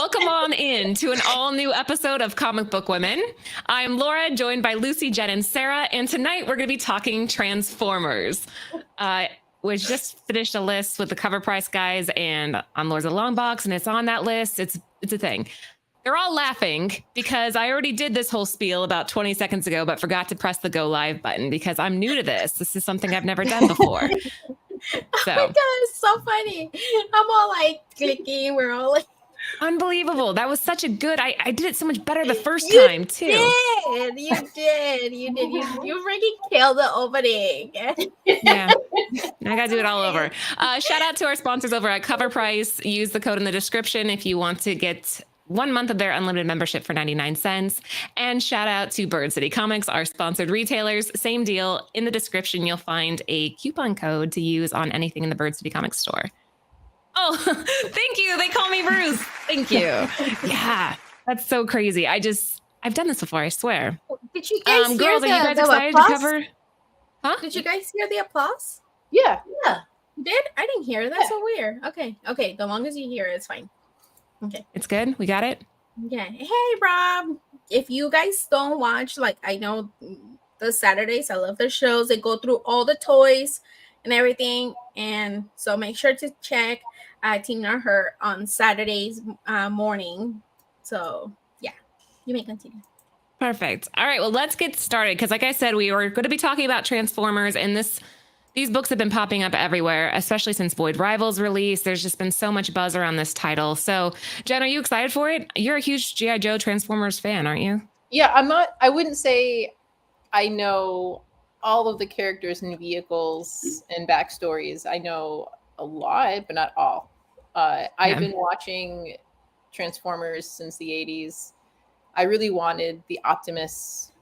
welcome on in to an all-new episode of Comic Book Women. I'm Laura, joined by Lucy, Jen, and Sarah, and tonight we're going to be talking Transformers. We just finished a list with the cover price guys, and on Lords of the Long Box, and it's on that list. It's a thing. They're all laughing because I already did this whole spiel about 20 seconds ago, but forgot to press the go live button because I'm new to this. This is something I've never done before. So. Oh my God, it's so funny. I'm all like clicking. We're all like. Unbelievable. That was such a good, I did it so much better the first time too. You did. You freaking killed the opening. Yeah. I got to do it all over. Shout out to our sponsors over at Cover Price. Use the code in the description if you want to get 1 month of their unlimited membership for 99 cents. And shout out to Bird City Comics, our sponsored retailers. Same deal. In the description, you'll find a coupon code to use on anything in the Bird City Comics store. Oh, thank you. They call me Bruce. Thank you. Yeah, that's so crazy. I've done this before, I swear. Did you guys hear girls, the, are you guys the excited applause? to cover? Huh? Did you guys hear the applause? Yeah. You did? I didn't hear it. That's so weird. Okay. The long as you hear it, it's fine. Okay. It's good. We got it. Yeah. Hey, Rob. If you guys don't watch, like, I know the Saturdays, I love the shows. They go through all the toys and everything. And so make sure to check Team Not Hurt on Saturdays morning. So, yeah, you may continue. Perfect. All right. Well, let's get started. Because like I said, we were going to be talking about Transformers, and these books have been popping up everywhere, especially since Void Rivals release. There's just been so much buzz around this title. So, Jen, are you excited for it? You're a huge G.I. Joe Transformers fan, aren't you? Yeah, I'm not. I wouldn't say I know all of the characters and vehicles and backstories. I know a lot, but not all. I've been watching Transformers since the 80s. I really wanted the Optimus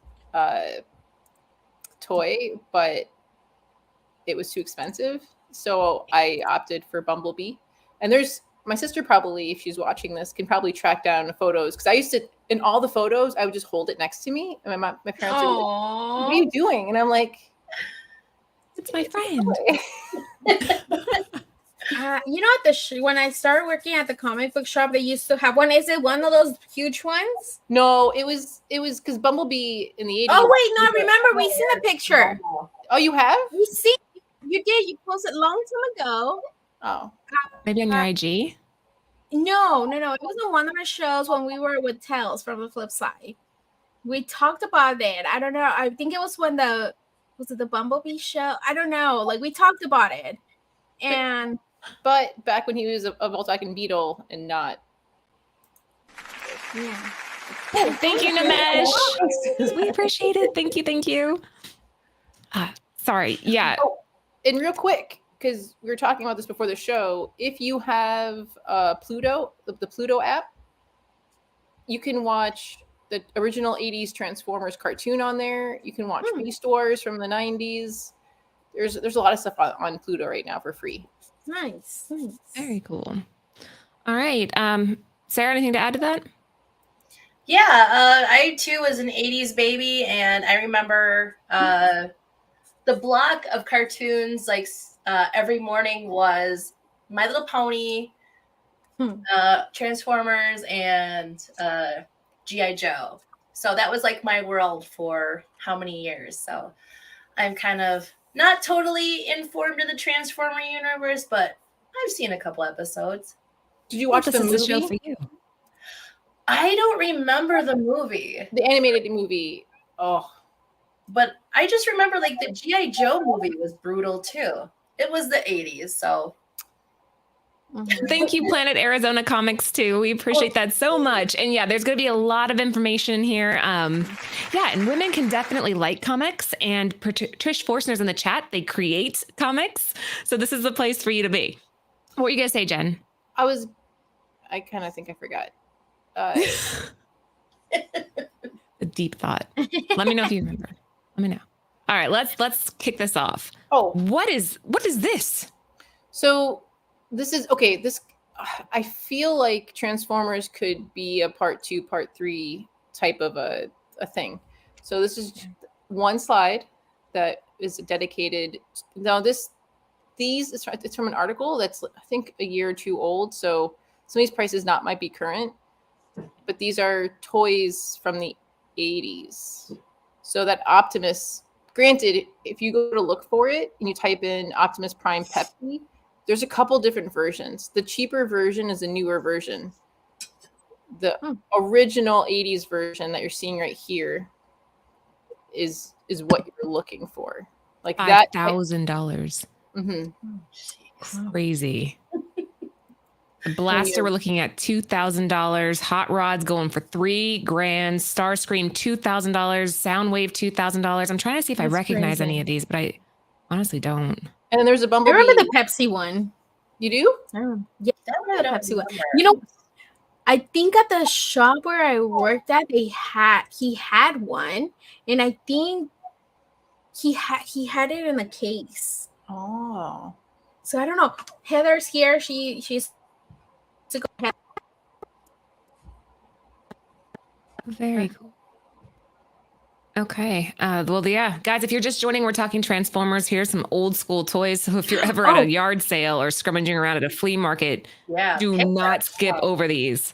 toy, but it was too expensive. So I opted for Bumblebee. And my sister probably, if she's watching this, can probably track down photos. Because I used to, in all the photos, I would just hold it next to me. And my parents would be like, what are you doing? And I'm like, it's my friend. You know, when I started working at the comic book shop, they used to have one. Is it one of those huge ones? No, it was because Bumblebee in the 80s. Oh wait, no, remember we seen a picture. Oh, you have? You did. You posted a long time ago. Oh, maybe on your IG. No. It was on one of our shows when we were with Tales from the Flip Side. We talked about it. I don't know. I think it was when was it the Bumblebee show? I don't know. Like we talked about it, and. But back when he was a Volkswagen Beetle and not. Yeah. Oh, thank you, Namesh. We appreciate it. Thank you. Sorry. Yeah. Oh, and real quick, because we were talking about this before the show, if you have Pluto, the Pluto app, you can watch the original 80s Transformers cartoon on there. You can watch Beast Wars from the 90s. There's a lot of stuff on Pluto right now for free. Nice. Very cool. All right. Sarah, anything to add to that? Yeah, I too was an 80s baby, and I remember the block of cartoons like every morning was My Little Pony, Transformers, and G.I. Joe. So that was like my world for how many years. So I'm kind of not totally informed of the Transformer universe, but I've seen a couple episodes. Did you watch the movie? Show for you. I don't remember the movie. The animated movie. Oh. But I just remember like the G.I. Joe movie was brutal too. It was the 80s, so. Thank you, Planet Arizona Comics, too. We appreciate that so much. And yeah, there's going to be a lot of information here. And women can definitely like comics. And Trish Forstner's in the chat. They create comics. So this is the place for you to be. What were you going to say, Jen? I kind of think I forgot. A deep thought. Let me know if you remember. Let me know. All right, let's kick this off. Oh, what is this? So this is okay. I feel like Transformers could be a part 2, part 3 type of a thing. So this is one slide that is dedicated. Now it's from an article that's I think a year or two old. So some of these prices might be current. but these are toys from the 80s. So that Optimus, granted, if you go to look for it and you type in Optimus Prime Pepsi, there's a couple different versions. The cheaper version is a newer version. The original 80s version that you're seeing right here is what you're looking for. Like that $5,000. Crazy. The blaster, we're looking at $2,000. Hot rods going for $3,000. Starscream $2,000. Soundwave $2,000. I'm trying to see if I recognize any of these, but I honestly don't. And then there's a I Bumblebee. remember the Pepsi one. You do? Yeah, I remember the Pepsi one. You know, I think at the shop where I worked at, he had one, and I think he had it in a case. Oh. So I don't know. Heather's here. She's to go ahead. Very cool. Okay. Well, yeah, guys, if you're just joining, we're talking Transformers. Here's some old school toys. So if you're ever at a yard sale or scrummaging around at a flea market, do not skip over these.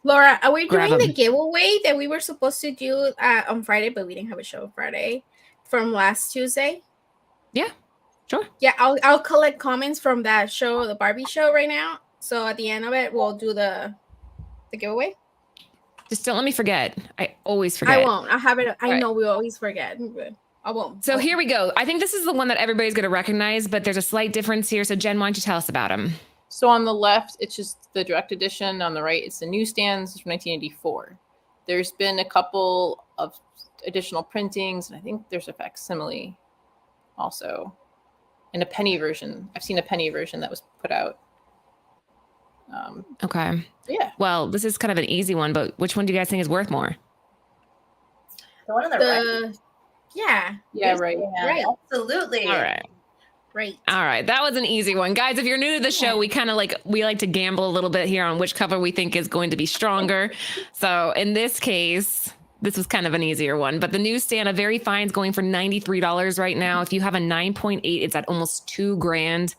Laura, are we Grab doing the 'em. giveaway that we were supposed to do on Friday, but we didn't have a show Friday from last Tuesday? Yeah, sure. Yeah, I'll collect comments from that show, the Barbie show, right now. So at the end of it, we'll do the giveaway. Just don't let me forget. I always forget. I won't. I have it. I know we always forget. I won't. So here we go. I think this is the one that everybody's going to recognize, but there's a slight difference here. So Jen, why don't you tell us about him? So on the left, it's just the direct edition. On the right, it's the newsstands from 1984. There's been a couple of additional printings, and I think there's a facsimile also, and a penny version. I've seen a penny version that was put out. Okay. Yeah. Well, this is kind of an easy one, but which one do you guys think is worth more? The one on the right. Yeah. Yeah, right. Yeah, Right. absolutely. All right. Right. All right. That was an easy one. Guys, if you're new to the show, we like to gamble a little bit here on which cover we think is going to be stronger. So in this case, this was kind of an easier one, but the newsstand, a very fine, is going for $93 right now. If you have a 9.8, it's at almost $2,000.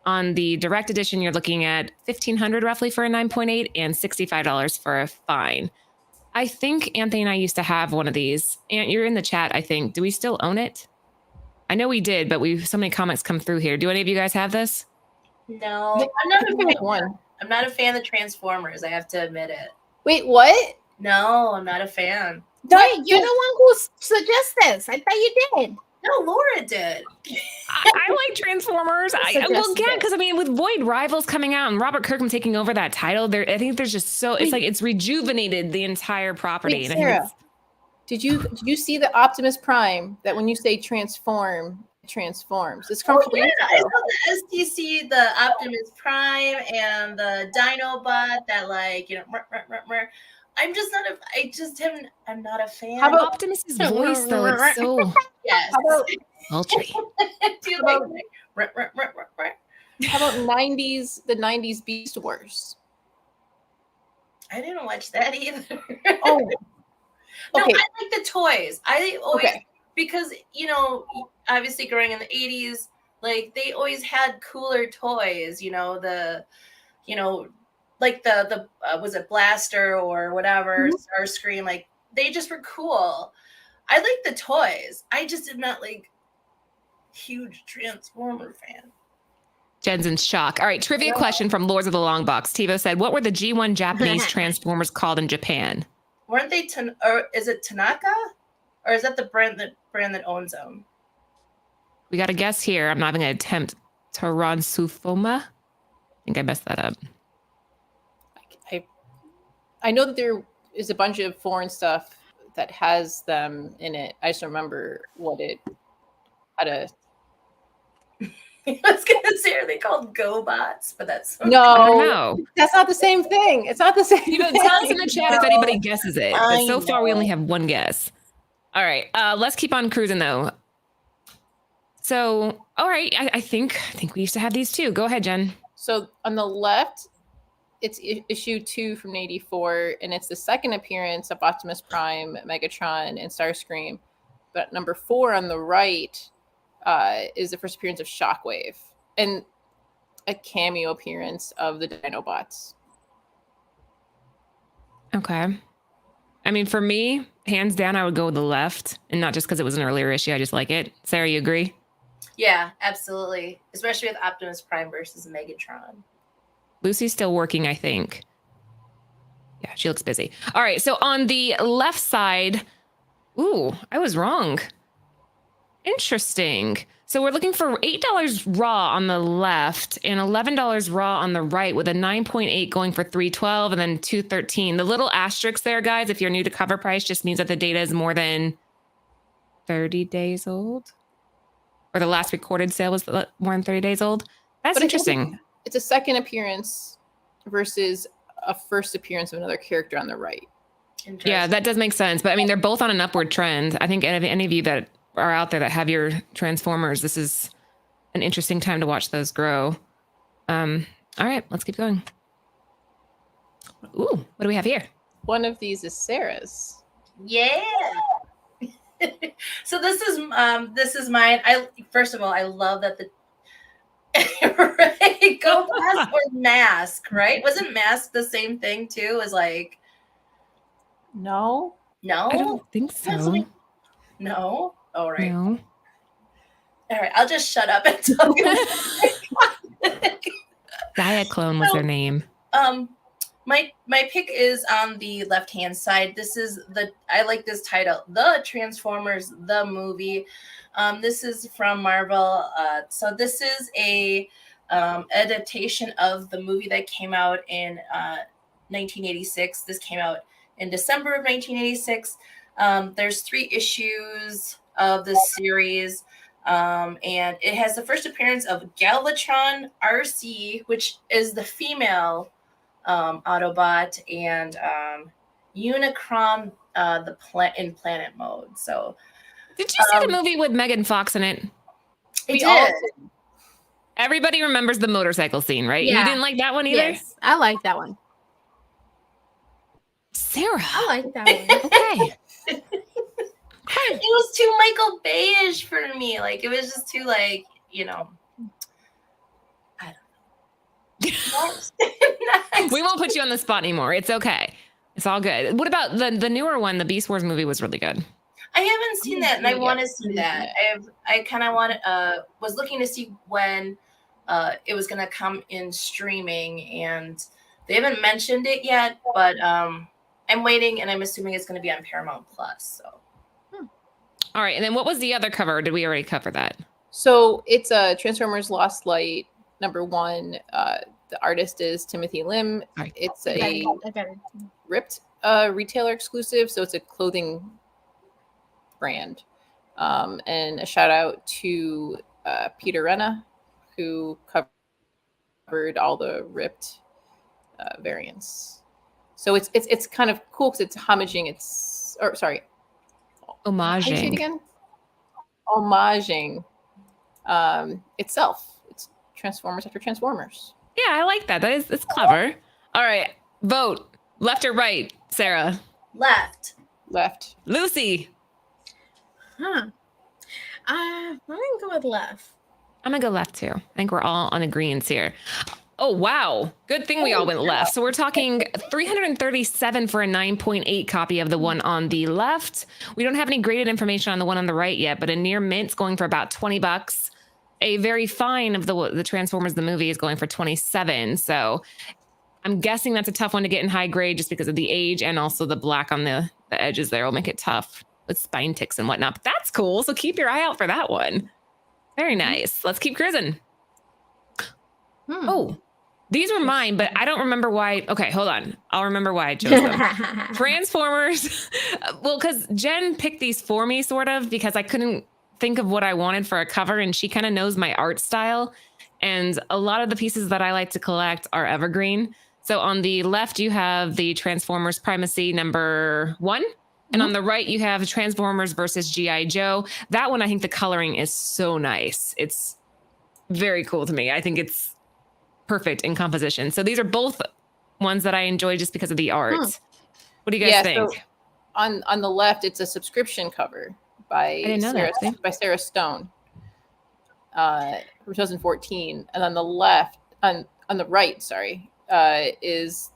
On the direct edition, you're looking at $1,500 roughly for a 9.8 and $65 for a fine. I think Anthony and I used to have one of these. Ant, you're in the chat, I think. Do we still own it? I know we did, but so many comments come through here. Do any of you guys have this? No, I'm not a fan. I'm not a fan of Transformers. I have to admit it. Wait, what? No, I'm not a fan. Wait, you're the one who suggested this. I thought you did. No, Laura did. I like Transformers. Because I mean, with Void Rivals coming out and Robert Kirkman taking over that title, I think there's just it's rejuvenated the entire property. Wait, Sarah, did you see the Optimus Prime that when you say transform, it transforms? It's from yeah, I saw the STC, the Optimus Prime, and the Dinobot that I'm not a fan. How about Optimus's voice though? It's so yes. sultry. Do you like How about the 90s Beast Wars? I didn't watch that either. Oh. No, okay. I like the toys. I always because obviously growing in the 80s, like they always had cooler toys, like the was it Blaster or whatever, Starscream, like they just were cool. I like the toys. I just am not like huge Transformer fan. Jen's in shock. All right, trivia question from Lords of the Long Box. Tivo said, what were the G1 Japanese Transformers called in Japan? Weren't they or is it Tanaka? Or is that the brand that owns them? We got a guess here. I'm not even going to attempt. Taransufoma? I think I messed that up. I know that there is a bunch of foreign stuff that has them in it. I just don't remember how to. I was gonna say, are they called GoBots? But that's no. That's not the same thing. It's not the same. Tell us in the chat if anybody guesses it. But so far, we only have one guess. All right, let's keep on cruising though. So, all right, I think we used to have these too. Go ahead, Jen. So on the left, it's issue 2 from 84, and it's the second appearance of Optimus Prime, Megatron, and Starscream. But number 4 on the right is the first appearance of Shockwave and a cameo appearance of the Dinobots. Okay. I mean, for me, hands down, I would go with the left, and not just because it was an earlier issue. I just like it. Sarah, you agree? Yeah, absolutely. Especially with Optimus Prime versus Megatron. Lucy's still working, I think. Yeah, she looks busy. All right. So on the left side, ooh, I was wrong. Interesting. So we're looking for $8 raw on the left and $11 raw on the right, with a 9.8 going for 312 and then 213. The little asterisk there, guys, if you're new to cover price, just means that the data is more than 30 days old, or the last recorded sale was more than 30 days old. That's But interesting. It's a second appearance versus a first appearance of another character on the right. Yeah, that does make sense. But I mean, they're both on an upward trend. I think any of you that are out there that have your Transformers, this is an interesting time to watch those grow. All right, let's keep going. Ooh, what do we have here? One of these is Sarah's. Yeah. So this is mine. First of all, I love that the right, Go Mask or Mask, right? Wasn't Mask the same thing too? As like No. no? I don't think so. No. All right. No. All right. I'll just shut up and tell you. Diaclone was their name. My pick is on the left hand side. I like this title, The Transformers the Movie. This is from Marvel. So this is a adaptation of the movie that came out in 1986. This came out in December of 1986. There's 3 issues of the series. And it has the first appearance of Galvatron RC, which is the female Autobot, and Unicron in planet mode. So did you see the movie with Megan Fox in it? We did. Everybody remembers the motorcycle scene, right? Yeah. You didn't like that one either? Yes, I like that one. Sarah. I like that one. Okay. It was too Michael Bay-ish for me. Like, it was just too, like, I don't know. We won't put you on the spot anymore. It's okay. It's all good. What about the newer one? The Beast Wars movie was really good. I haven't seen that, and I want to see that. I kind of was looking to see when it was going to come in streaming, and they haven't mentioned it yet, but I'm waiting, and I'm assuming it's going to be on Paramount Plus. So. All right, and then what was the other cover? Did we already cover that? So it's a Transformers Lost Light #1. The artist is Timothy Lim. Right. It's I a got it. Ripped retailer exclusive, so it's a clothing brand. And a shout out to Peter Renna, who covered all the Ripped variants. So it's kind of cool because it's homaging. How do you say it Homaging. again? Homaging itself. It's Transformers after Transformers. Yeah, I like that. That's clever. All right, vote. Left or right, Sarah? Left. Lucy? I'm gonna go with left. I'm gonna go left too. I think we're all on agreeance here. Oh, wow. Good thing we all went left. So we're talking $337 for a 9.8 copy of the one on the left. We don't have any graded information on the one on the right yet, but a near mint's going for about $20. A very fine of the Transformers the movie is going for $27. So I'm guessing that's a tough one to get in high grade just because of the age, and also the black on the edges there will make it tough with spine ticks and whatnot. But that's cool. So keep your eye out for that one. Very nice. Let's keep cruising. Oh, these were mine, but I don't remember why. Okay, hold on. I'll remember why I chose them. Transformers. Well, because Jen picked these for me, sort of, because I couldn't think of what I wanted for a cover, and she kind of knows my art style. And a lot of the pieces that I like to collect are evergreen. So on the left, you have the Transformers Primacy #1. And on the right, you have Transformers versus G.I. Joe. That one, I think the coloring is so nice. It's very cool to me. I think it's perfect in composition. So these are both ones that I enjoy just because of the art. What do you guys think? So on the left, it's a subscription cover by Sarah Stone from 2014. And on the left, on the right, is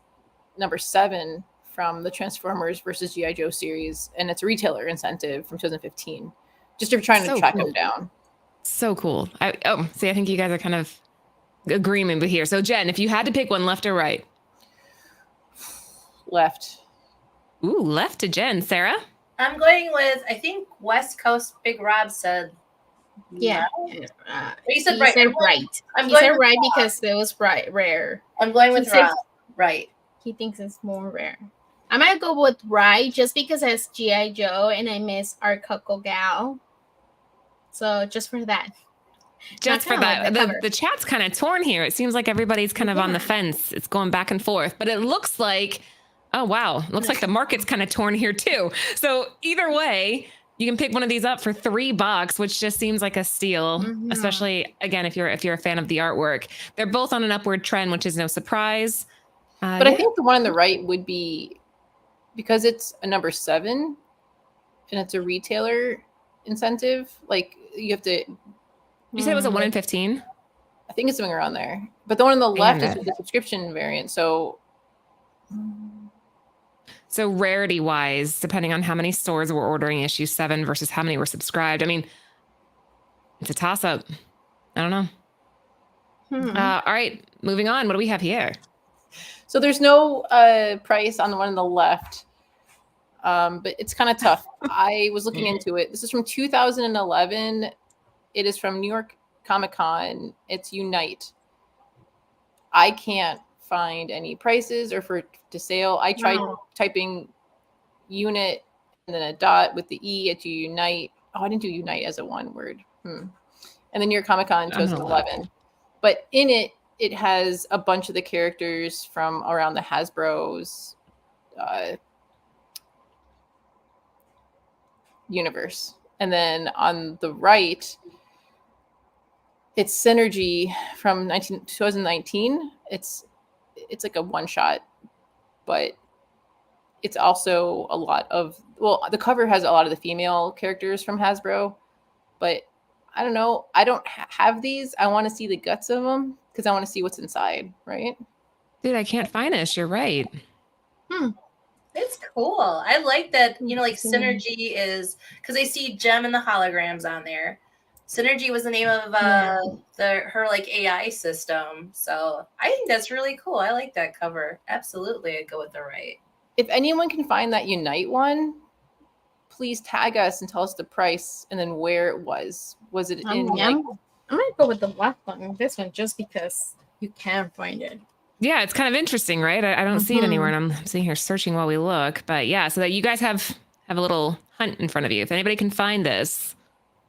#7 from the Transformers versus GI Joe series, and it's a retailer incentive from 2015. Just if you're trying to So track cool. them down. So cool. See, I think you guys are kind of agreement here. So Jen, if you had to pick one, left or right? Left. Ooh, left to Jen. Sarah? I'm going with, I think West Coast Big Rob said. Yeah. no. He said right. said right. I'm He going said with right Rob. because it was rare. I'm going He with said- Rob. Right. He thinks it's more rare. I might go with right just because it's G.I. Joe and I miss our Coco Gal. So just for that. Just for kinda like that. the cover. The chat's kind of torn here. It seems like everybody's kind of on the fence. It's going back and forth, but it looks like, oh, wow. Looks like the market's kind of torn here too. So either way, you can pick one of these up for $3, which just seems like a steal, Mhm. especially again, if you're a fan of the artwork. They're both on an upward trend, which is no surprise. But I think the one on the right would be, because it's a number 7 and it's a retailer incentive, like you have to, You said it was a 1 in 15? I think it's something around there. But the one on the left Damn is it. with the subscription variant. So So rarity wise, depending on how many stores were ordering issue 7 versus how many were subscribed, I mean, it's a toss up. I don't know. All right, moving on. What do we have here? So there's no price on the one on the left, but it's kind of tough. I was looking into it. This is from 2011. It is from New York Comic Con. It's Unite. I can't find any prices or to sale. I tried typing unit and then a dot with the E at Unite. Oh, I didn't do Unite as a one word. And then New York Comic Con 2011. But in it, it has a bunch of the characters from around the Hasbro's universe. And then on the right, it's Synergy from 2019. It's like a one shot, but it's also a lot of, well, the cover has a lot of the female characters from Hasbro, but I don't know. I don't have these. I want to see the guts of them because I want to see what's inside, right? Dude, I can't find this. You're right. It's cool. I like that, like Synergy is, because I see Gem and the holograms on there. Synergy was the name of her like AI system. So I think that's really cool. I like that cover. Absolutely. I'd go with the right. If anyone can find that Unite one, please tag us and tell us the price and then where it was. Was it in I might go with the black one, this one, just because you can find it. Yeah, it's kind of interesting, right? I don't see it anywhere, and I'm sitting here searching while we look. But yeah, so that you guys have a little hunt in front of you. If anybody can find this,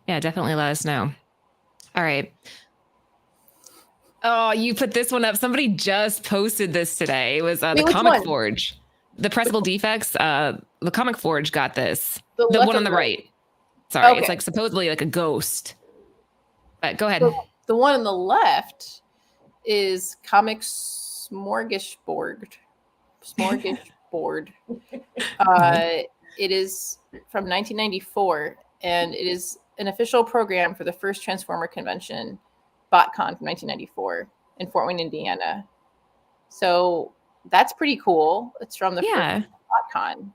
yeah, definitely let us know. All right. Oh, you put this one up. Somebody just posted this today. It was the Comic Forge. The pressable defects. The Comic Forge got this. The one on the right. Sorry, it's like supposedly like a ghost. But go ahead. The one on the left is Comics Smorgasbord. It is from 1994, and it is an official program for the first Transformer convention, BotCon from 1994 in Fort Wayne, Indiana. So that's pretty cool. It's from the first BotCon.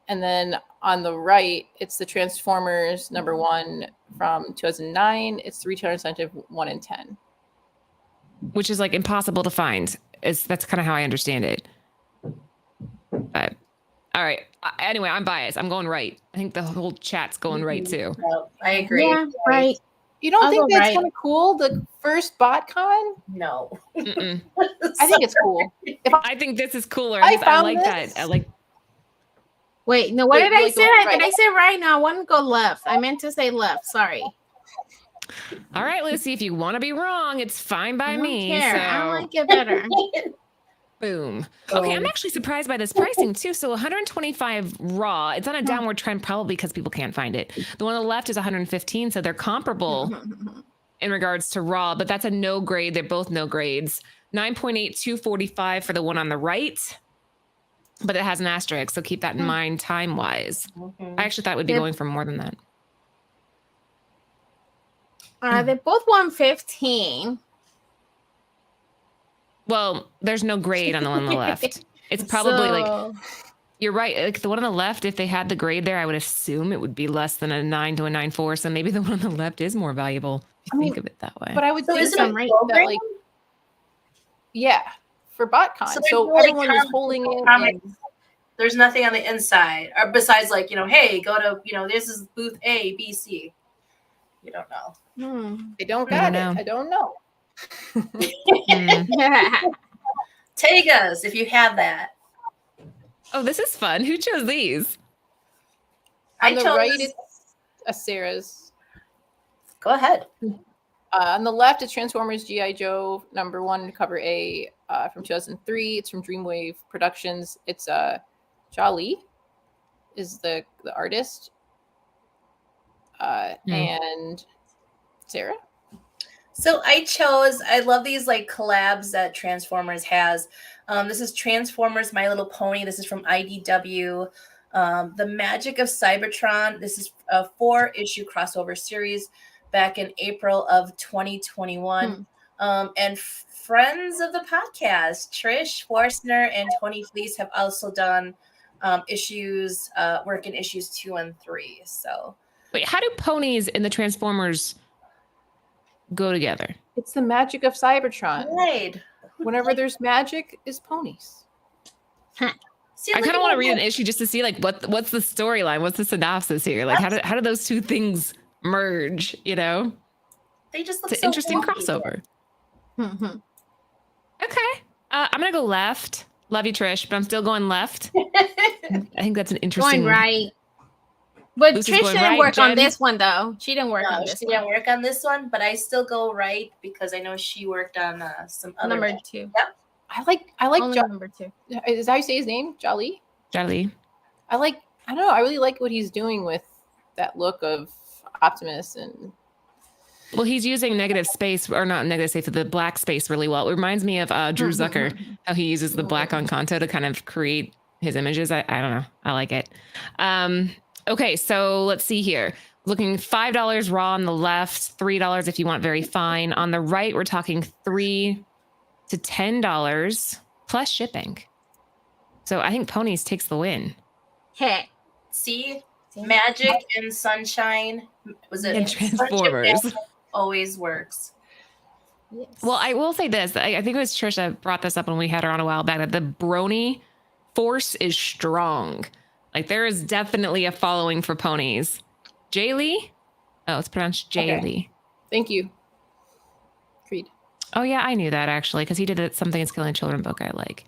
And then on the right, it's the Transformers #1 from 2009. It's the retailer incentive 1 in 10. Which is like impossible to find. That's kind of how I understand it. But all right. Anyway, I'm biased. I'm going right. I think the whole chat's going right too. No, I agree. Yeah, right. You don't think that's right. kind of cool? The first BotCon? No. Mm-mm. I think it's cool. I think this is cooler. I I like this. that. I like. Wait, no, what Wait, did I like say? going right. Did I say right? No, I want to go left. I meant to say left. Sorry. All right, Lucy, if you want to be wrong, it's fine by I don't me. care. So, I like it better. boom. Okay, I'm actually surprised by this pricing too. So 125 raw. It's on a downward trend probably because people can't find it. The one on the left is 115, so they're comparable in regards to raw, but that's a no grade. They're both no grades. 9.8, 245 for the one on the right, but it has an asterisk, so keep that in mind time-wise. I actually thought it would be going for more than that. They're both 115. Well, there's no grade on the one on the left. It's probably like, So, you're right. Like the one on the left, if they had the grade there, I would assume it would be less than a 9 to a 9.4. So maybe the one on the left is more valuable if you think of it that way. But I would So think is it that, a right, program? like, yeah, for BotCon. So So, they're like everyone was comic- holding it. comic- And, There's nothing on the inside, or besides like, hey, go to, this is booth A, B, C. You don't know. I don't I got don't know. it. I don't know. Mm. Take us if you have that. Oh, this is fun. Who chose these? On the chose right, it's Sarah's. Go ahead. On the left, it's Transformers G.I. Joe #1, cover A, from 2003. It's from Dreamwave Productions. It's Jolly is the artist. And Sarah? So I love these like collabs that Transformers has. This is Transformers My Little Pony. This is from IDW. The Magic of Cybertron. This is a 4-issue crossover series back in April of 2021. And friends of the podcast, Trish Forstner and Tony Fleece, have also done work in issues 2 and 3. So Wait, how do ponies and the Transformers go together? It's the magic of Cybertron. right. Whenever there's magic, is ponies. See, I look kind at of want to that. read an issue just to see like what's the storyline, what's the synopsis here? Like how do those two things merge? They just look It's an so interesting funky. crossover. Okay, I'm gonna go left. Love you, Trish, but I'm still going left. I think that's an interesting. going right. But Lucy's Trish going didn't right, work on Jen? this one though. She didn't work No, on this she one. didn't work on this one, but I still go right because I know she worked on some other Number ones. 2. I like Only Jo- number 2. is that how you say his name? Jolly? Jolly. I don't know. I really like what he's doing with that look of Optimus and Well, he's using negative space, or not negative space, the black space really well. It reminds me of Drew Zucker, how he uses the black on Kanto to kind of create his images. I don't know. I like it. Okay, so let's see here. Looking $5 raw on the left, $3 if you want very fine. On the right, we're talking $3 to $10 plus shipping. So I think Ponies takes the win. Hey. See, Magic and Sunshine was it? And Transformers. Sunshine always works. Yes. Well, I will say this. I think it was Trisha brought this up when we had her on a while back, that the brony force is strong. Like there is definitely a following for ponies. Jaylee? Oh, it's pronounced Jaylee. Okay. Thank you. Creed. Oh yeah, I knew that actually, because he did Something Is Killing Children book I like.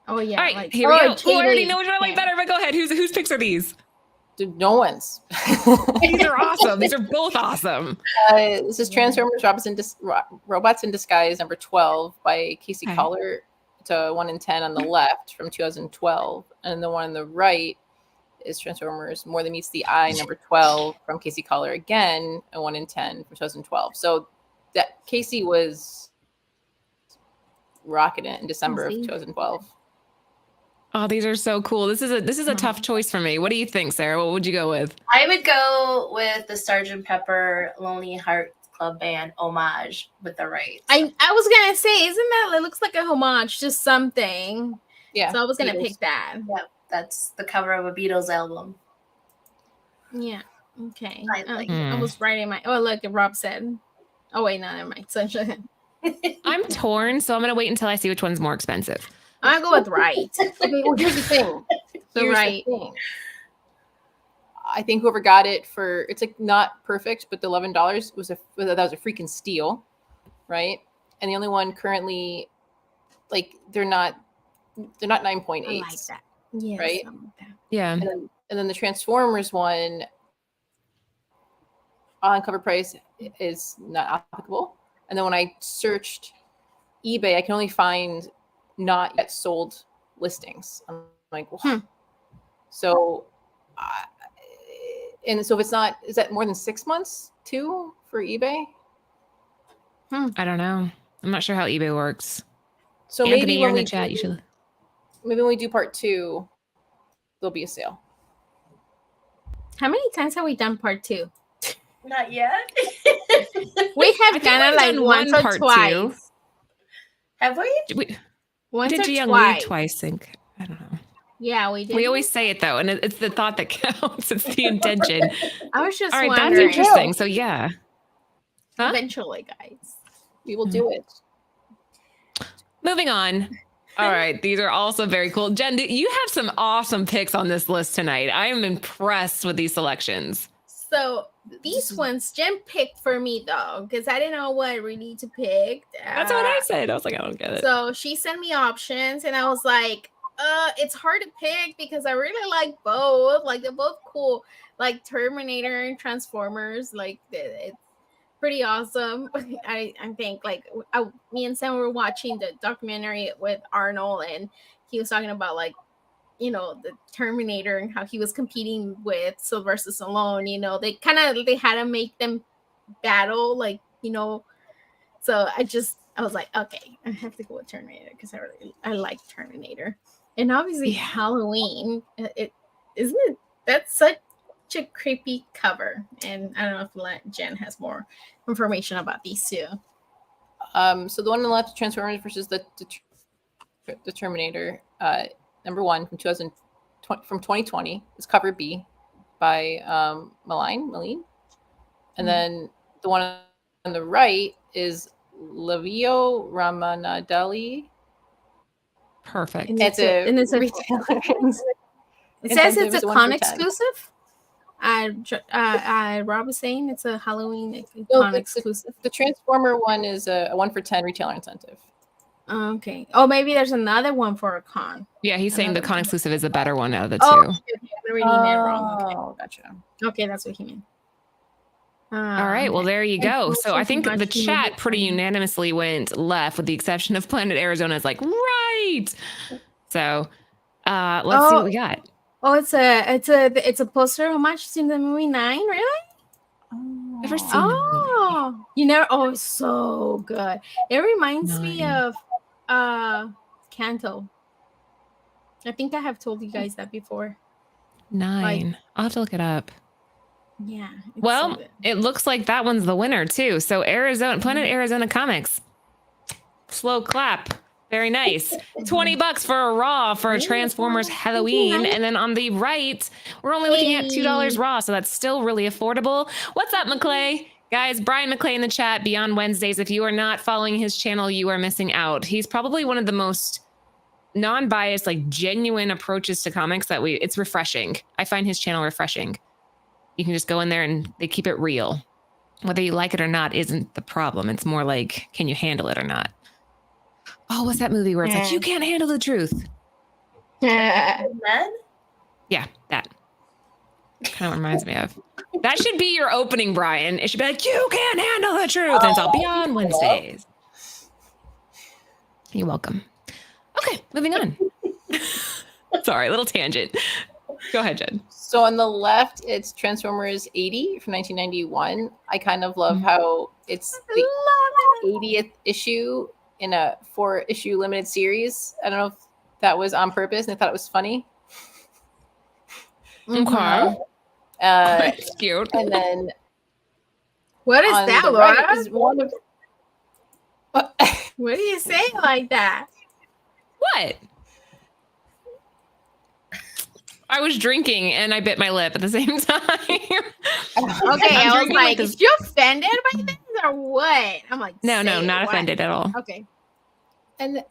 Oh yeah. All right, like, here we go. Oh, I already Jaylee. know which one I like better, but go ahead. Whose picks are these? Dude, no one's. These are awesome. These are both awesome. This is Transformers Robots in Disguise number 12 by Casey Okay. Collar. It's a 1 in 10 on the left from 2012. And the one on the right is Transformers More Than Meets the Eye number 12 from Casey Collar again, a 1 in 10 from 2012. So that Casey was rocking it in December of 2012. Oh, these are so cool. This is a tough choice for me. What do you think, Sarah? What would you go with? I would go with the Sgt. Pepper Lonely Hearts Club Band homage with the rights. I was gonna say, isn't that it looks like a homage to something? Yeah. So I was gonna Beatles. pick that. Yep, that's the cover of a Beatles album. Yeah. Okay. I like I was writing my. Oh, look, Rob said. Oh wait, no, never mind. Sunshine. I'm torn, so I'm gonna wait until I see which one's more expensive. I'll go with right. Okay, well, here's the thing. So Here's right. the thing. I think whoever got it for it's like not perfect, but the $11 was a freaking steal, right? And the only one currently, like they're not 9.8. I like that. Yes, Right? I like that. Yeah. And then the Transformers one on cover price is not applicable. And then when I searched eBay, I can only find not yet sold listings. I'm like, well, so, and so if it's not, is that more than 6 months too for eBay? I don't know. I'm not sure how eBay works. So Anthony, maybe you're when in the we chat. do, You should. maybe when we do part 2, there'll be a sale. How many times have we done part 2? Not yet. We I have think done it we've like done once one or part twice. 2. Have we? Once Did or Ji Young twice. Lee twice think? I don't know. Yeah, we did. We always say it though, and it's the thought that counts. It's the intention. I was just All right, that's wondering. interesting. So yeah. Huh? Eventually, guys. We will do it. Moving on. All right, these are also very cool. Jen, you have some awesome picks on this list tonight. I am impressed with these selections. So these ones Jen picked for me though, because I didn't know what really to pick. That's what I said. I was like, I don't get it. So she sent me options, and I was like, it's hard to pick because I really like both. Like they're both cool. Like Terminator and Transformers. Like it's pretty awesome. I think like me and Sam were watching the documentary with Arnold, and he was talking about like, you know, the Terminator and how he was competing with Sylvester Stallone. They had to make them battle, like, so I was like, okay, I have to go with Terminator because I like Terminator. And obviously Halloween, that's such a creepy cover. And I don't know if Jen has more information about these two. So the one on the left, Transformers versus the Terminator, number one from 2020 is cover B by Maline. And then the one on the right is Lavio Ramanadali. Perfect. It's a retailer. It says it's a con exclusive. Rob was saying it's a Halloween con exclusive. The Transformer one is a 1 for 10 retailer incentive. Okay. Oh, maybe there's another one for a con. Yeah, he's saying the con exclusive is the better one out of the two. Oh, okay. I'm reading that wrong. Okay. Oh, gotcha. Okay, that's what he meant. All right, well, there you go. So I think the chat pretty unanimously went left, with the exception of Planet Arizona's like, right. So let's see what we got. Oh, it's a poster homage to the movie 9, really? Never seen the movie. You never? Oh, it's so good. It reminds me 9. of Canto. I think I have told you guys that before. 9. I'll have to look it up. Yeah. Well, it looks like that one's the winner too. So Planet Arizona Comics. Slow clap. Very nice. $20 for a raw for a Transformers Halloween. And then on the right, we're only looking at $2 raw. So that's still really affordable. What's up, McClay? Guys, Brian McClay in the chat, Beyond Wednesdays. If you are not following his channel, you are missing out. He's probably one of the most non-biased, like genuine approaches to comics it's refreshing. I find his channel refreshing. You can just go in there and they keep it real. Whether you like it or not isn't the problem. It's more like, can you handle it or not? Oh, what's that movie where it's like, you can't handle the truth? Men? Yeah, that. Kind of reminds me of. That should be your opening, Brian. It should be like, you can't handle the truth. And it's all Beyond Wednesdays. You're welcome. Okay, moving on. Sorry, little tangent. Go ahead, Jen. So on the left, it's Transformers 80 from 1991. I kind of love how it's the 80th issue in a 4-issue limited series. I don't know if that was on purpose, and I thought it was funny. Okay. It's cute. And then what is that, Laura? Right is one of what do you say like that? What? I was drinking and I bit my lip at the same time. Okay, I was like, is you offended by this or what? I'm like, no, not offended at all. Okay. And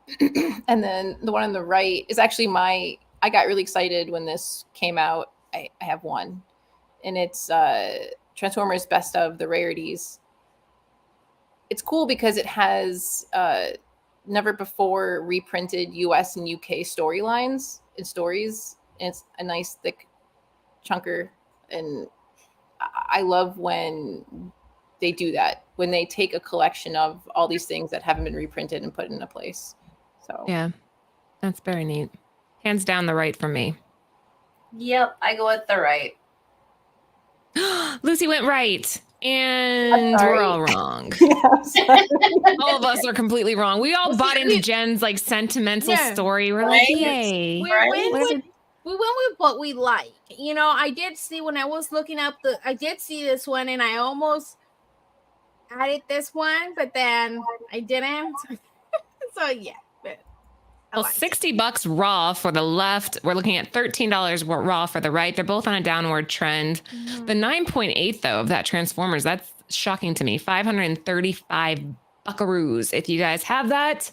then the one on the right is actually I got really excited when this came out. I have one, and it's Transformers Best of the Rarities. It's cool because it has never before reprinted US and UK storylines and stories. And it's a nice thick chunker, and I love when they do that, when they take a collection of all these things that haven't been reprinted and put in a place. So yeah, that's very neat. Hands down the right for me. Yep, I go with the right. Lucy went right. And we're all wrong. All of us are completely wrong. We all bought into Jen's like sentimental story. We're like, yay. We went with what we like. I did see when I was looking up I did see this one, and I almost added this one, but then I didn't. So yeah, but I Well, liked. $60 raw for the left. We're looking at $13 raw for the right. They're both on a downward trend. Mhm. The 9.8 though of that Transformers, that's shocking to me. 535 buckaroos. If you guys have that,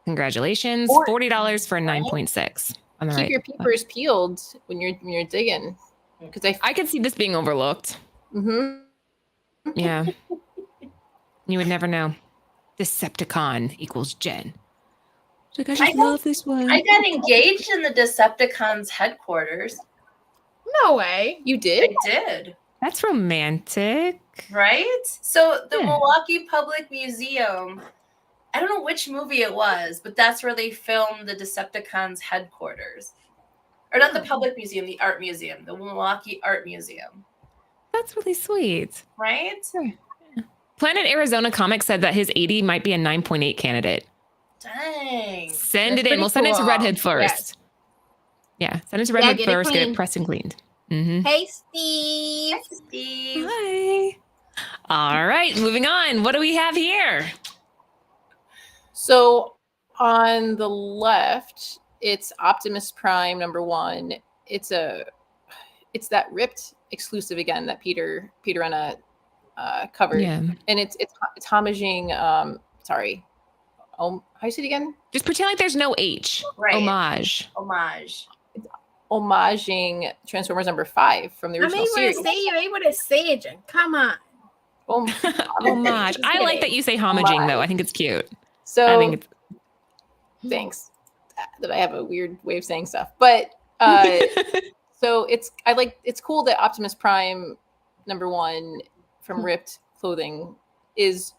congratulations. Or- $40 for 9.6 on the Keep right. your peepers peeled when you're digging, because I could see this being overlooked. Mhm. Yeah. You would never know. Decepticon equals Jen. Like, I just love this one. I got engaged in the Decepticons headquarters. No way. You I did? did. That's romantic. Right? So the Yeah. Milwaukee Public Museum, I don't know which movie it was, but that's where they filmed the Decepticons headquarters. Or not the Public Museum, the Art Museum, the Milwaukee Art Museum. That's really sweet. Right? Planet Arizona Comics said that his 80 might be a 9.8 candidate. Dang. Send That's it in. pretty We'll send it to cool. Redhead first. Yes. Yeah, send it to Redhead get it first. Get it cleaned. pressed and cleaned. Mm-hmm. Hey, Steve. Hi, Steve. Hi. All right, moving on. What do we have here? So on the left, it's Optimus Prime #1. It's that ripped exclusive again that Peter Renna covered, Yeah. and it's homaging. Sorry, how you say it again? Just pretend like there's no H. Right. Homage. Homage. Homaging Transformers #5 from the I'm original able series. to say you're able to say it, Jen. Come on. Homage. Just I like kidding. that you say homaging, though. I think it's cute. So I think it's thanks that I have a weird way of saying stuff, but so it's cool that Optimus Prime #1 from Ripped Clothing is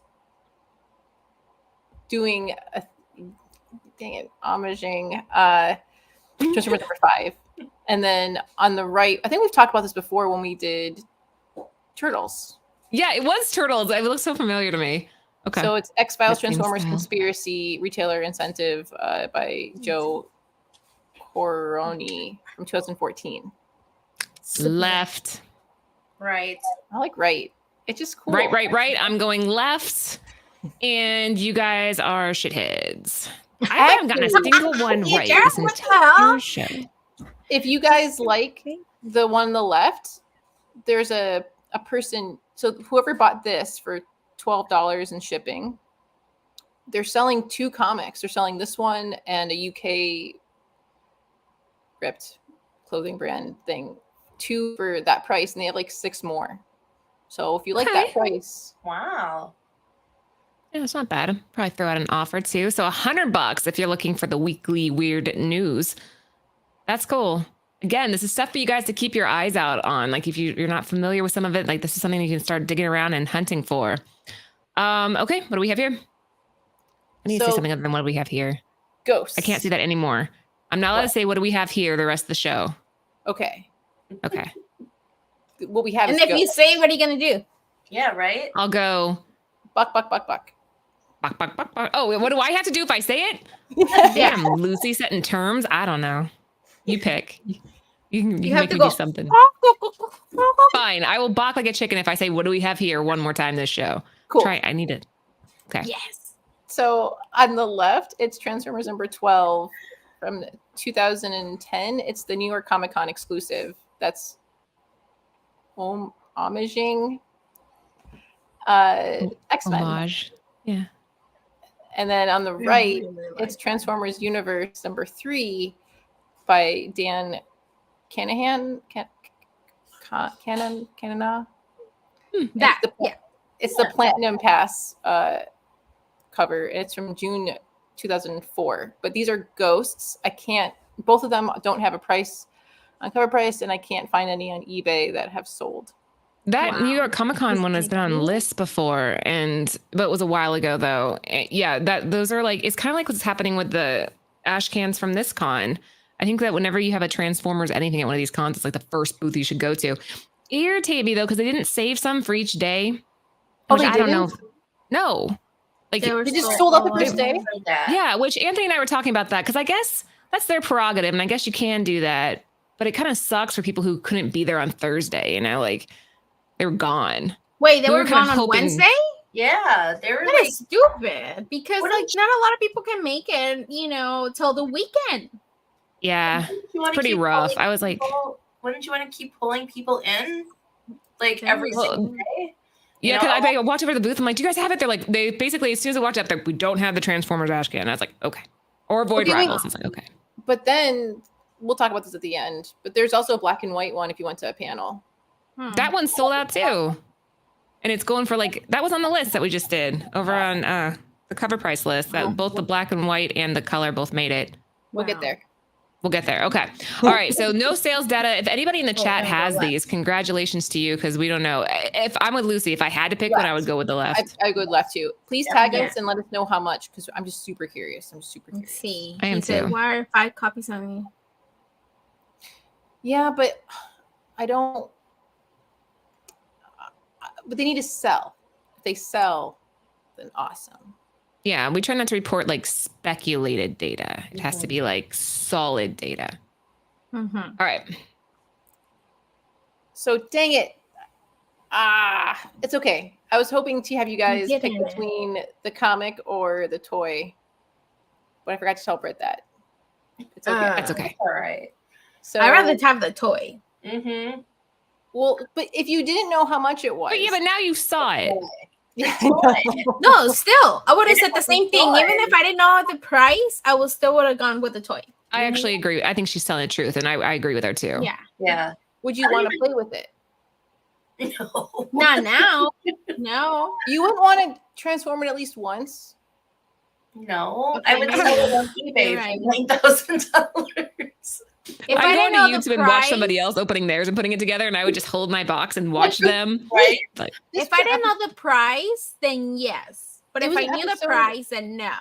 doing a homaging Transformers #5, and then on the right, I think we've talked about this before when we did Turtles. Yeah, it was Turtles. It looks so familiar to me. Okay. So it's X-Files That same Transformers style. Conspiracy Retailer Incentive by Joe Coroni from 2014. Left. Right. I like right. It's just cool. Right. I'm going left. And you guys are shitheads. I haven't gotten a single one Yeah, right Jared, this what the entire hell? show. If you guys like the one on the left, there's a person. So whoever bought this for $12 in shipping, they're selling 2 comics. They're selling this one and a UK Ripped clothing brand thing, 2 for that price, and they have like 6 more. So if you like that Okay. price, Wow. Yeah, it's not bad. Probably throw out an offer too. So $100 if you're looking for the weekly weird news. That's cool. Again, this is stuff for you guys to keep your eyes out on. Like if you're not familiar with some of it, like this is something you can start digging around and hunting for. Okay, what do we have here? I need to say So- something other than what do we have here. Ghosts. I can't see that anymore. I'm not allowed to What? say what do we have here the rest of the show. Okay. Okay. What we have And is if you ghosts. say, what are you gonna do? Yeah, right? I'll go Buck. buck, buck, buck. Oh, what do I have to do if I say it? Yeah. Damn, Lucy setting terms. I don't know. You pick. You can You have make to me go. do something. Fine. I will balk like a chicken if I say, what do we have here one more time this show? Cool. Try it. I need it. Okay. Yes. So on the left, it's Transformers #12 from 2010. It's the New York Comic Con exclusive. That's homaging X-Men. Homage. Yeah. And then on the right, it's Transformers Universe #3 by Dan Canahan. Canana. That. It's the Platinum Pass cover. It's from June 2004. But these are ghosts. Both of them don't have a price on cover price, and I can't find any on eBay that have sold. That Wow. New York Comic Con one has been on lists before, but it was a while ago though. Yeah, those are like, it's kind of like what's happening with the ash cans from this con. I think that whenever you have a Transformers anything at one of these cons, it's like the first booth you should go to. Irritate me though, because they didn't save some for each day. Oh, Which they I don't know. didn't? No. Like, They were They just so sold out the on. first day? For that. yeah, which Anthony and I were talking about that because I guess that's their prerogative, and I guess you can do that. But it kind of sucks for people who couldn't be there on Thursday. Like they were gone. Wait, they We were were kinda gone on hoping- Wednesday? Yeah, they were That like, is stupid because What like did not a lot of people can make it, till the weekend. Yeah, wouldn't you it's wanna pretty keep rough. pulling I was like, people- wouldn't you want to keep pulling people in like Damn. every single day? yeah, because I walked over to the booth. I'm like, do you guys have it? They're like, they basically, as soon as I walked up, they're like, we don't have the Transformers Ash can. I was like, okay. Or Void Okay, wait. Rivals. It's like, okay. But then we'll talk about this at the end. But there's also a black and white one if you went to a panel. That one's sold out too. And it's going for like, that was on the list that we just did over on the cover price list. That both the black and white and the color both made it. We'll get Wow. there. We'll get there. Okay. All right. So no sales data. If anybody in the chat no, has the these, congratulations to you because we don't know. If I'm with Lucy, if I had to pick one, I would go with the left. I go left too. Please tag us and let us know how much because I'm just super curious. I'm super curious. Let's see. I am He said, too. why are 5 copies on me? Yeah, but I don't. But they need to sell. If they sell, then awesome. Yeah. We try not to report like speculated data. It has to be like solid data. Mm-hmm. All right. So dang it. It's okay. I was hoping to have you guys pick getting it. between the comic or the toy, but I forgot to tell Britt that. It's okay. That's okay. All right. So I'd rather have the toy. Mm-hmm. well, but if you didn't know how much it was, But yeah, but now you saw it. yeah, I know. No, still, I would have said the same thing. toy. Even if I didn't know the price, I would still would have gone with the toy. I actually agree. I think she's telling the truth, and I agree with her too. Yeah. Yeah. Would you want to play with it? No. Not now. No. You wouldn't want to transform it at least once. Okay, No. I would maybe. sell it on eBay You're right. for $9,000. If I go didn't on know to the YouTube and watch price- somebody else opening theirs and putting it together, and I would just hold my box and watch them. Right? Like, If I didn't know the price, then yes. But It if was I an knew the episode- price, then no.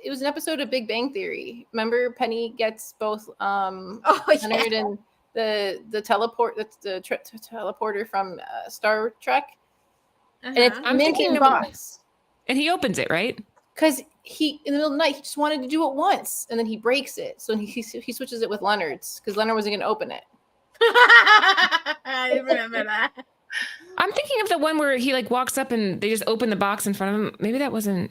It was an episode of Big Bang Theory. Remember, Penny gets both Oh Leonard yeah. and the teleporter from Star Trek, and it's Uh-huh. I'm mint thinking in of- box and he opens it, right? because he in the middle of the night he just wanted to do it once, and then he breaks it, so he switches it with Leonard's because Leonard wasn't going to open it. I remember that. I'm thinking of the one where he like walks up and they just open the box in front of him. Maybe that wasn't.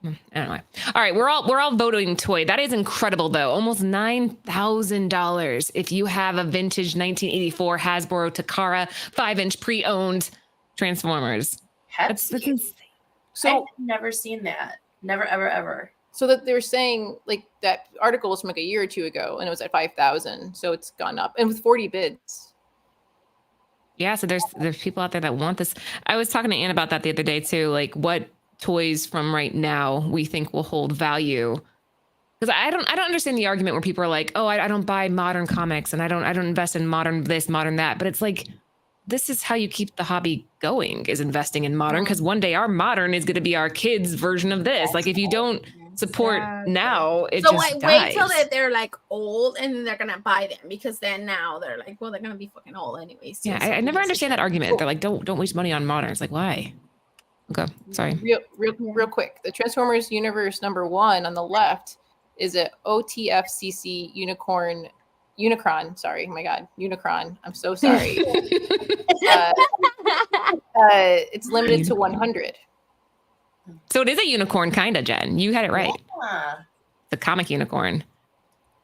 I don't know. All right, we're all voting toy. That is incredible though. Almost $9,000 if you have a vintage 1984 Hasbro Takara 5-inch pre-owned Transformers. That's insane. So I've never seen that. Never, ever, ever. so that they were saying like that article was from like a year or two ago, and it was at 5,000, so it's gone up, and with 40 bids. Yeah, so there's people out there that want this. I was talking to Anne about that the other day too. Like what toys from right now we think will hold value. Because I don't understand the argument where people are like, oh, I don't buy modern comics and I don't invest in modern this, modern that. But it's like, this is how you keep the hobby going, is investing in modern. Because one day our modern is going to be our kids' version of this. Like if you don't support Exactly. now, it So just wait dies. till they're like old and then they're gonna buy them because then now they're like, well, they're gonna be fucking old anyways. too, Yeah, so I who never gives a understand that shit? argument. They're like, don't waste money on modern. It's like, why? Okay, sorry. Real quick. The Transformers Universe #1 on the left is a OTFCC Unicron. Sorry, oh my God, Unicron. I'm so sorry. It's limited to 100. So it is a unicorn, kind of, Jen. You had it right. Yeah. The comic unicorn.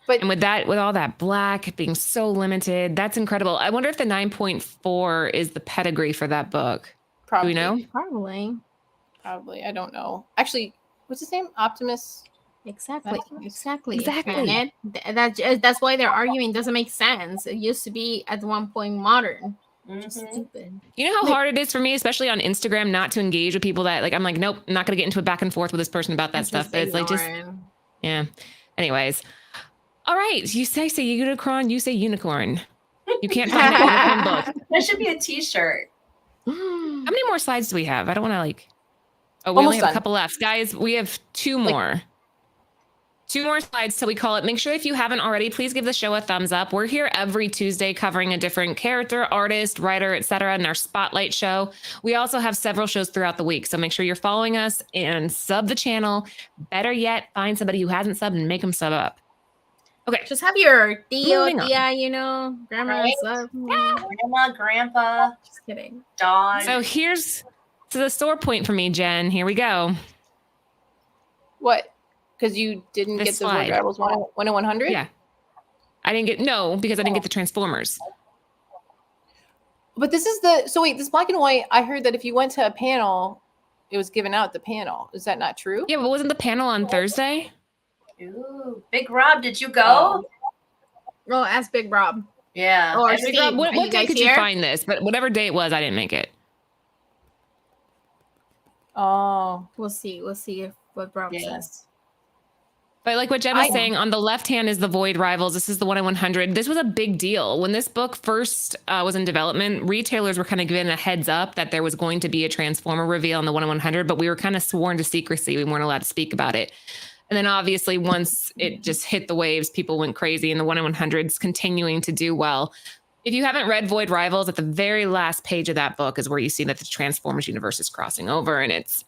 But And with all that black being so limited, that's incredible. I wonder if the 9.4 is the pedigree for that book. probably, Do we know? Probably. I don't know. Actually, what's his name? Optimus. Exactly. Exactly. And that's why they're arguing doesn't make sense. It used to be at one point modern. Just Mhm. stupid. You know how hard it is for me, especially on Instagram, not to engage with people that like, I'm like, nope, I'm not going to get into a back and forth with this person about that It's stuff. just But it's like, just, ignoring. yeah. Anyways. All right. You say unicorn, you say unicorn. You can't find that unicorn book. That should be a T-shirt. How many more slides do we have? I don't want to like. Oh, we only Almost have a done. couple left, guys. We have two more. Two more slides till we call it. Make sure if you haven't already, please give the show a thumbs up. We're here every Tuesday covering a different character, artist, writer, etc. in our spotlight show. We also have several shows throughout the week, so make sure you're following us and sub the channel. Better yet, find somebody who hasn't subbed and make them sub up. Okay. Just have your Moving on. tia, grandma and Right. stuff. Grandma, grandpa, Just kidding. dog. So here's So the sore point for me, Jen. Here we go. What? Because you didn't This get the slide. Void Rivals 1 in 100? Yeah. I didn't get because I didn't get the Transformers. But this is this black and white. I heard that if you went to a panel, it was given out at the panel. Is that not true? Yeah, but wasn't the panel on Thursday? Ooh, Big Rob, did you go? Oh, ask Big Rob. Yeah. Or Every- Steve. What Are you day guys could here? you find this? But whatever day it was, I didn't make it. Oh. We'll see. We'll see if what Rob says. Yes. But like what Jen was saying, on the left hand is the Void Rivals. This is the 1 in 100. This was a big deal. When this book first was in development, retailers were kind of given a heads up that there was going to be a Transformer reveal on the 1 in 100, but we were kind of sworn to secrecy. We weren't allowed to speak about it. And then obviously once it just hit the waves, people went crazy, and the 1 in 100 is continuing to do well. If you haven't read Void Rivals, at the very last page of that book is where you see that the Transformers universe is crossing over, and it's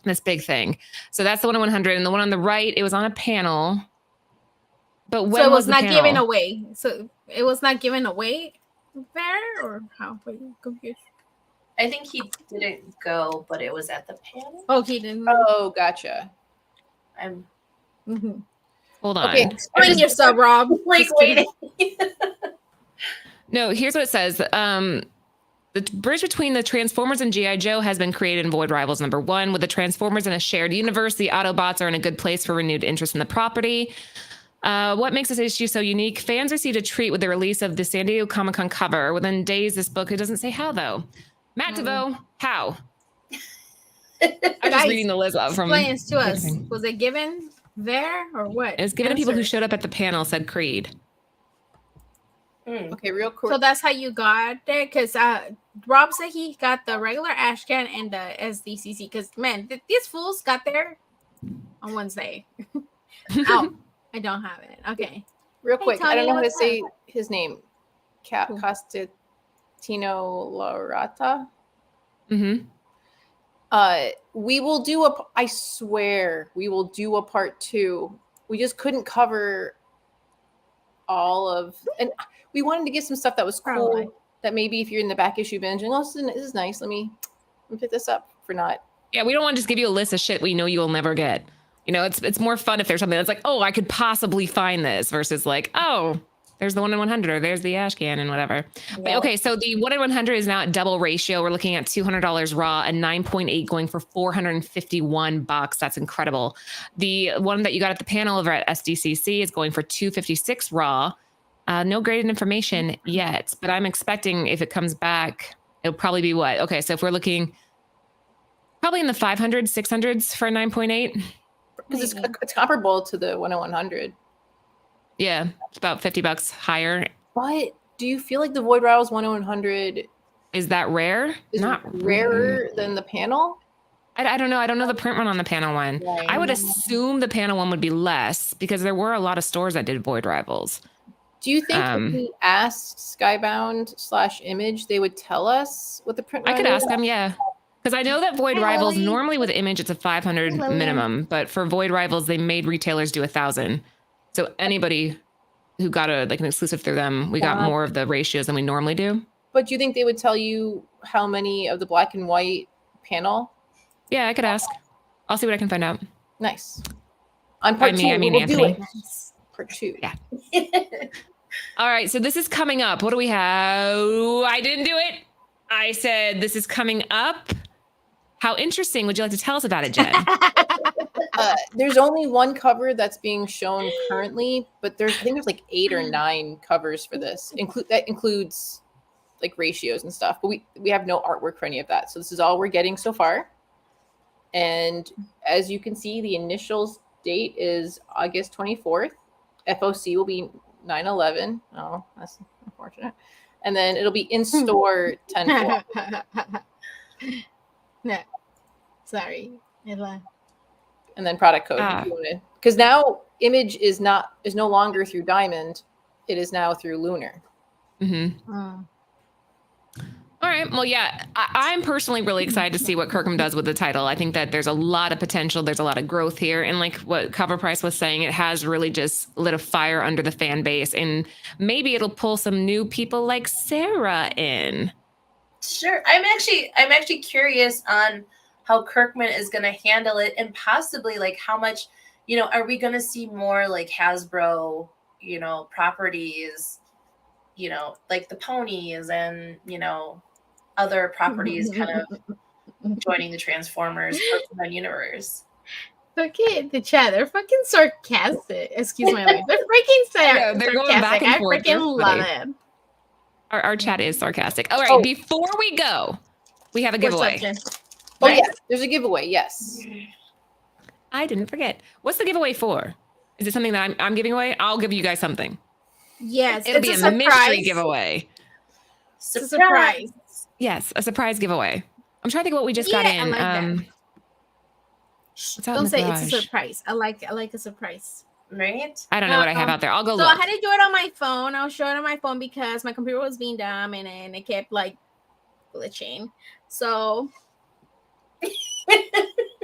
this big thing. So that's the 1 in 100. And the one on the right, it was on a panel. But when So it was the not panel? given away. So it was not given away there, or how? Were you confused? I think he didn't go, but it was at the panel. Oh, he didn't. Oh, gotcha. I'm Mhm. Hold on. Okay. Explain yourself, Rob. like Just kidding. waiting. No, here's what it says. The bridge between the Transformers and G.I. Joe has been created in Void Rivals #1. With the Transformers in a shared universe, the Autobots are in a good place for renewed interest in the property. What makes this issue so unique? Fans received a treat with the release of the San Diego Comic-Con cover. Within days, this book, it doesn't say how, though. Matt DeVoe, how? I'm just Guys, reading the list out from... Explain this to us. everything. Was it given there or what? It was given to people who Answer. showed up at the panel, said Creed. Okay, real quick. So that's how you got there, because Rob said he got the regular ash can and the SDCC. Because man, these fools got there on Wednesday. Ow, I don't have it. Okay. Real Hey, quick. I Tanya, don't know how to what's say his name. Who? Costantino Larata. Mm-hmm. We will do I swear we will do a part 2. We just couldn't cover all of, and we wanted to get some stuff that was cool. Probably. That maybe if you're in the back issue binge, and this is nice. Let me pick this up for not. Yeah, we don't want to just give you a list of shit we know you will never get. You know, it's more fun if there's something that's like, oh, I could possibly find this, versus like, oh, there's the 1 in 100 or there's the ash can and whatever. But, okay, so the 1 in 100 is now at double ratio. We're looking at $200 raw and 9.8 going for $451. That's incredible. The one that you got at the panel over at SDCC is going for $256 raw. No graded information yet, but I'm expecting if it comes back, it'll probably be what? Okay, so if we're looking probably in the 500s, 600s for a 9.8. Because it's comparable to the 1 in 100. Yeah, it's about $50 higher. But do you feel like the Void Rivals 1 in 100 Is that rare? is Not rarer than the panel? I don't know. I don't know the print run on the panel one. Right. I would assume the panel one would be less because there were a lot of stores that did Void Rivals. Do you think if we asked Skybound/Image, they would tell us what the print I run could is? ask them, yeah. Because I know that Void Hey, Rivals, Lily. normally with Image, it's a 500 Hey, Lily. minimum. But for Void Rivals, they made retailers do 1,000. So anybody who got an exclusive through them, we got more of the ratios than we normally do. But do you think they would tell you how many of the black and white panel? Yeah, I could ask. I'll see what I can find out. Nice. On part 2, I mean, we'll do Anthony. it. Part 2. Yeah. All right, so this is coming up. What do we have? I didn't do it. I said this is coming up. How interesting. Would you like to tell us about it, Jen? There's only one cover that's being shown currently, but I think there's like 8 or 9 covers for this. That includes like ratios and stuff, but we have no artwork for any of that. So this is all we're getting so far. And as you can see, the initial date is August 24th. FOC will be 9/11. Oh, that's unfortunate. And then it'll be in store 10/4. No, sorry. Ella. And then product code. Because now Image is no longer through Diamond. It is now through Lunar. Mm-hmm. Oh. All right. Well, yeah, I'm personally really excited to see what Kirkham does with the title. I think that there's a lot of potential. There's a lot of growth here. And like what Cover Price was saying, it has really just lit a fire under the fan base. And maybe it'll pull some new people like Sarah in. Sure. I'm actually curious on how Kirkman is going to handle it, and possibly like how much, are we going to see more like Hasbro, properties, like the ponies and, other properties kind of joining the Transformers Pokemon universe. Look at the chat. They're fucking sarcastic. Excuse my language. They're freaking sarcastic. They're going back and forth. I freaking love it. Our chat is sarcastic. All right, Oh. before we go, we have a What's giveaway. up, Jen? Oh yeah, there's a giveaway. Yes. I didn't forget. What's the giveaway for? Is it something that I'm giving away? I'll give you guys something. Yes, It'll be a mystery giveaway. It's a surprise. Yes, a surprise giveaway. I'm trying to think what we just got in. I like that. What's out in Don't the say garage? it's a surprise. I like a surprise. Right? I don't know what I have out there. I'll go So look. I had to do it on my phone. I'll show it on my phone because my computer was being dumb and then it kept like glitching. So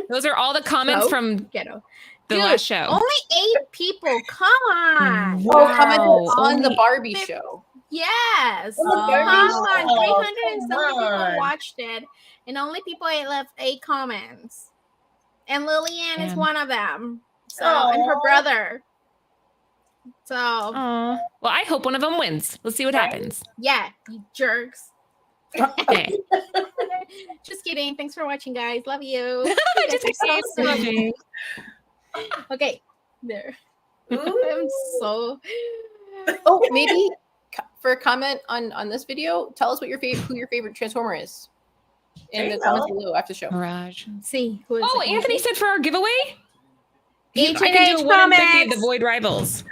Those are all the comments from ghetto. the Dude, last show. Only 8 people. Come on. Wow. Oh, comment on the Only- Barbie show. Yes. Oh, Come Barbie on. show. 300 and Come something people on. watched it. And only people left 8 comments. And Lillian is Yeah. one of them. So and her Aw. brother. So Aw. Well, I hope one of them wins. Let's see what Right. happens. yeah, you jerks. Okay. Just kidding. Thanks for watching, guys. Love you. Just You guys are so kidding. sweet. Okay, there. I'm Ooh. so. Oh, maybe for a comment on this video, tell us what who your favorite Transformer is in There the you comments go. below after the show. Mirage. See who is Oh, it? Anthony said for our giveaway? H I and can H do 1 in 50 of comments. the Void Rivals.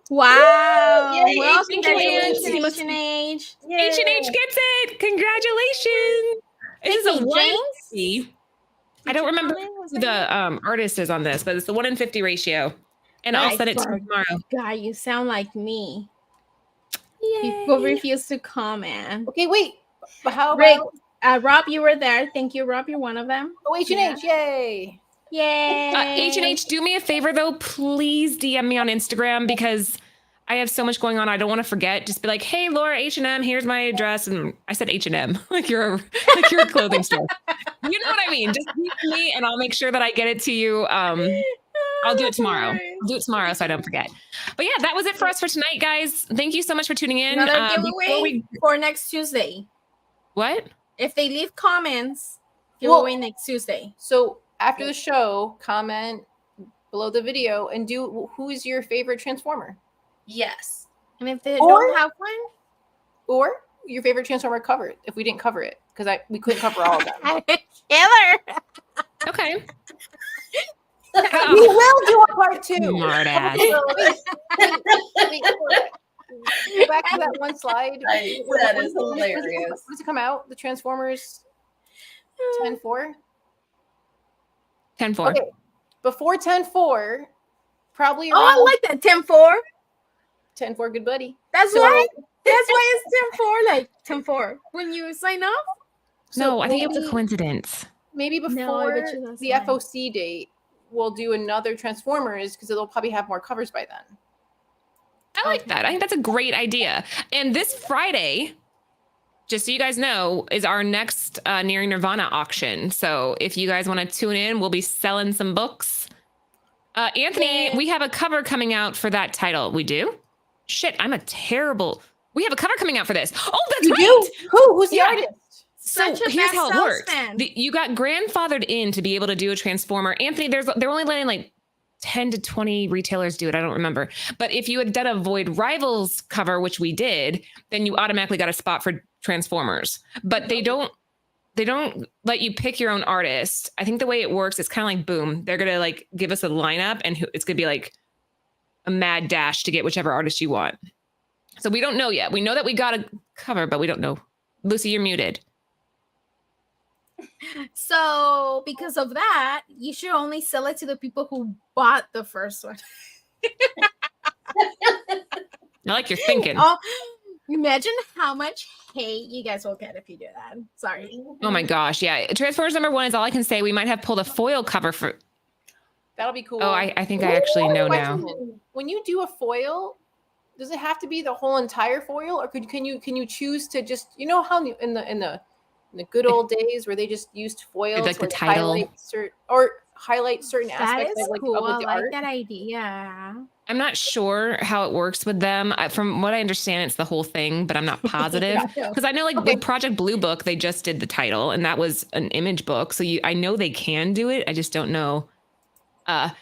Wow. Yay, Well, H&H. congratulations, H&H. H&H gets it. Congratulations. This is a Thank you, 1 in James. 50. I don't remember comment? Was who that the artist is on this, but it's the 1 in 50 ratio. And I'll Nice send it to you work. tomorrow. God, you sound like me. Yay. People refuse to comment. Okay, wait. But how Rick, about Rob, you were there. Thank you, Rob. You're one of them. H&H? Yay. Yay. H&H, do me a favor though. Please DM me on Instagram because I have so much going on. I don't want to forget. Just be like, hey, Laura, H&M, here's my address. And I said H&M, like you're a clothing store. You know what I mean? Just DM me and I'll make sure that I get it to you. I'll do it tomorrow. I'll do it tomorrow so I don't forget. But yeah, that was it for us for tonight, guys. Thank you so much for tuning in. Another Before giveaway for next Tuesday. What? If they leave comments, Well- giveaway next Tuesday. So after the show, comment below the video and do who is your favorite Transformer Yes. And if they Or- don't have one, or your favorite Transformer cover if we didn't cover it because we couldn't cover all of them. Killer. Okay. We will do a part 2. Smart ass. Wait, go back to that one slide. That is hilarious. When does it come out? The Transformers 10-4? 10-4. Okay. Before 10-4, probably Oh, I around like that. 10-4. 10-4, good buddy. That's So- why. That's why it's 10-4. Like 10-4. When you sign up. No, I think it was a maybe- coincidence. Maybe No, I before bet you that's the why. FOC date, we'll do another Transformers because it'll probably have more covers by then. I like that. I think that's a great idea. And this Friday, just so you guys know, is our next Nearing Nirvana auction. So if you guys want to tune in, we'll be selling some books. Anthony, Yay. we have a cover coming out for that title. We do? Shit, I'm a terrible. We have a cover coming out for this. Oh, that's You right. do? Who's the Yeah. artist? So Such a here's best how it works. salesman. You got grandfathered in to be able to do a Transformer. Anthony, they're only letting like 10 to 20 retailers do it. I don't remember. But if you had done a Void Rivals cover, which we did, then you automatically got a spot for Transformers. But they don't let you pick your own artist. I think the way it works, it's kind of like boom. They're gonna like give us a lineup and it's gonna be like a mad dash to get whichever artist you want. So we don't know yet. We know that we got a cover, but we don't know. Lucy, you're muted. So because of that, you should only sell it to the people who bought the first one. I like your thinking. Oh, imagine how much hate you guys will get if you do that. Sorry. Oh my gosh, yeah. Transformers #1 is all I can say. We might have pulled a foil cover for. That'll be cool. Oh, I think I actually know now. Question. When you do a foil, does it have to be the whole entire foil, or can you choose to just how in the in the good old days where they just used foil Like to the title. highlight certain That aspects is of, like, cool. of I the like art. that idea. I'm not sure how it works with them. From what I understand, it's the whole thing, but I'm not positive. Because I know, like, Okay. with Project Blue Book, they just did the title, and that was an image book. So I know they can do it. I just don't know.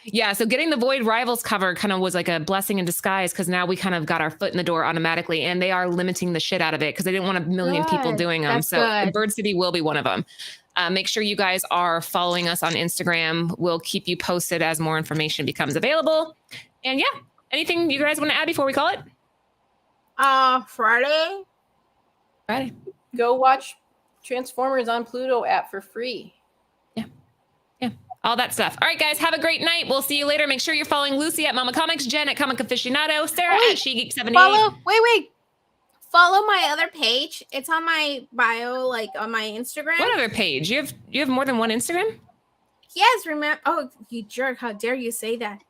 Yeah, so getting the Void Rivals cover kind of was like a blessing in disguise, because now we kind of got our foot in the door automatically, and they are limiting the shit out of it because they didn't want a million people Good. doing them. That's So good. Bird City will be one of them. Make sure you guys are following us on Instagram. We'll keep you posted as more information becomes available. And yeah, anything you guys want to add before we call it? Friday. Friday. Go watch Transformers on Pluto app for free. All that stuff. All right, guys, have a great night. We'll see you later. Make sure you're following Lucy at Mama Comics, Jen at Comic Aficionado, Sarah Wait, at SheGeek78. Wait. Follow my other page. It's on my bio, like on my Instagram. What other page? You have more than one Instagram? Yes, remember. Oh, you jerk! How dare you say that?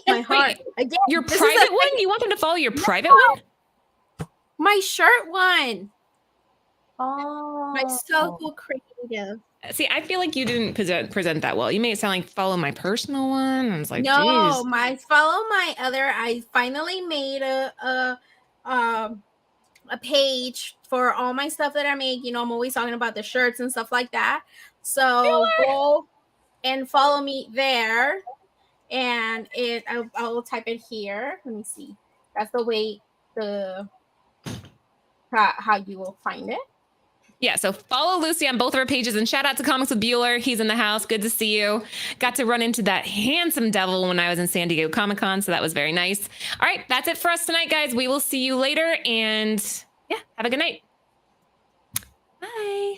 My heart. Again, Your this is private a- one? You want them to follow your private one? My shirt one. Oh. My so creative. See, I feel like you didn't present that well. You made it sound like follow my personal one. I was like, No, geez. follow my other. I finally made a page for all my stuff that I make. You know, I'm always talking about the shirts and stuff like that. So go and follow me there, and I'll type it here. Let me see. That's the way how you will find it. Yeah, so follow Lucy on both of her pages, and shout out to Comics with Bueller. He's in the house. Good to see you. Got to run into that handsome devil when I was in San Diego Comic-Con, so that was very nice. All right, that's it for us tonight, guys. We will see you later, and yeah, have a good night. Bye.